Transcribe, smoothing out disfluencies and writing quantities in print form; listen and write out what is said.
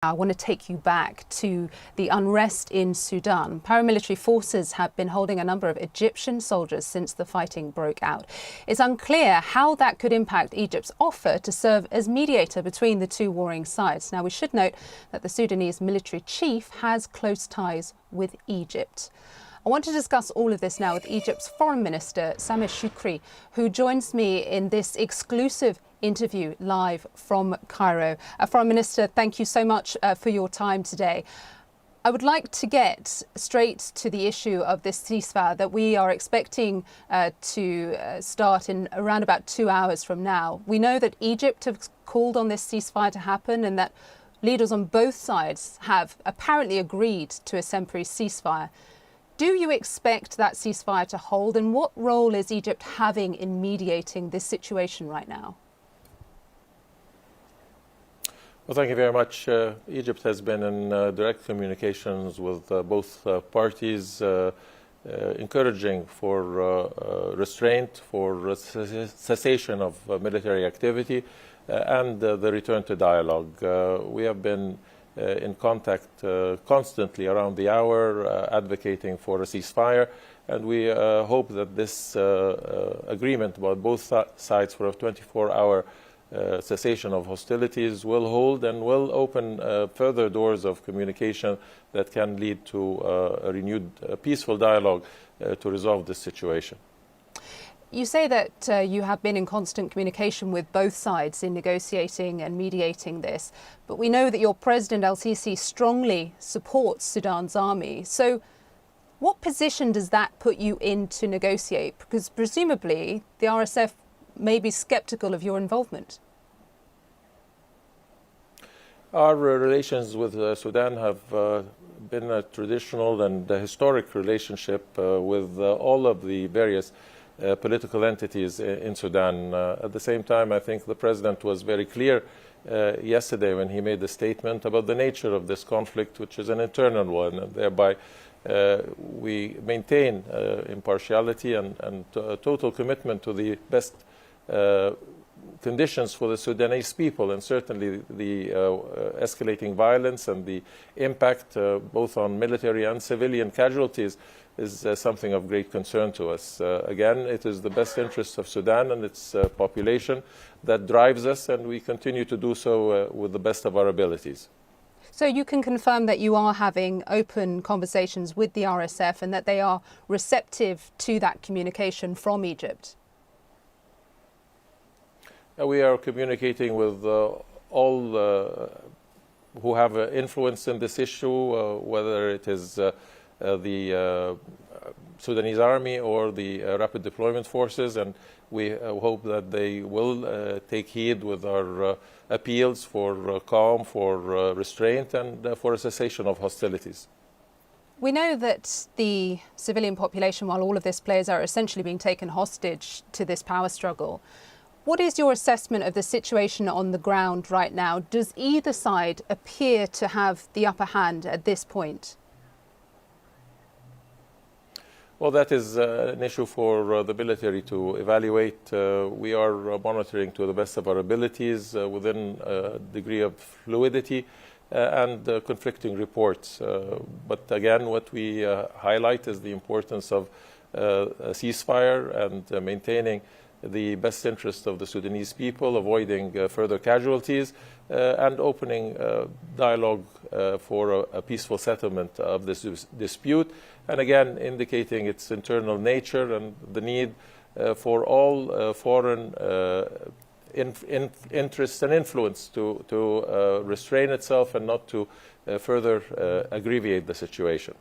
I want to take you back to the unrest in Sudan. Paramilitary forces have been holding a number of Egyptian soldiers since the fighting broke out. It's unclear how that could impact Egypt's offer to serve as mediator between the two warring sides. Now, we should note that the Sudanese military chief has close ties with Egypt. I want to discuss all of this now with Egypt's Foreign Minister, Sameh Shukri, who joins me in this exclusive interview live from Cairo. Foreign Minister, thank you so much for your time today. I would like to get straight to the issue of this ceasefire that we are expecting to start in around about 2 hours from now. We know that Egypt have called on this ceasefire to happen and that leaders on both sides have apparently agreed to a temporary ceasefire. Do you expect that ceasefire to hold, and what role is Egypt having in mediating this situation right now? Well, thank you very much. Egypt has been in direct communications with both parties, encouraging for restraint, for cessation of military activity, and the return to dialogue. We have been in contact constantly around the hour, advocating for a ceasefire, and we hope that this agreement about both sides for a 24-hour cessation of hostilities will hold and will open further doors of communication that can lead to a renewed peaceful dialogue to resolve this situation. You say that you have been in constant communication with both sides in negotiating and mediating this, but we know that your President al-Sisi strongly supports Sudan's army. So what position does that put you in to negotiate? Because presumably the RSF may be sceptical of your involvement. Our relations with Sudan have been a traditional and historic relationship with all of the various political entities in Sudan. At the same time, I think the President was very clear yesterday when he made the statement about the nature of this conflict, which is an internal one, and thereby we maintain impartiality and total commitment to the best conditions for the Sudanese people, and certainly the escalating violence and the impact both on military and civilian casualties is something of great concern to us. Again, it is the best interests of Sudan and its population that drives us, and we continue to do so with the best of our abilities. So you can confirm that you are having open conversations with the RSF and that they are receptive to that communication from Egypt? We are communicating with all who have influence in this issue, whether it is the Sudanese army or the rapid deployment forces, and we hope that they will take heed with our appeals for calm, for restraint, and for a cessation of hostilities. We know that the civilian population, while all of this players are essentially being taken hostage to this power struggle. What is your assessment of the situation on the ground right now? Does either side appear to have the upper hand at this point? Well, that is an issue for the military to evaluate. We are monitoring to the best of our abilities within a degree of fluidity and conflicting reports. But again, what we highlight is the importance of a ceasefire and maintaining the best interest of the Sudanese people, avoiding further casualties, and opening dialogue for a peaceful settlement of this dispute, and again indicating its internal nature and the need for all foreign interest and influence to restrain itself and not to further aggravate the situation.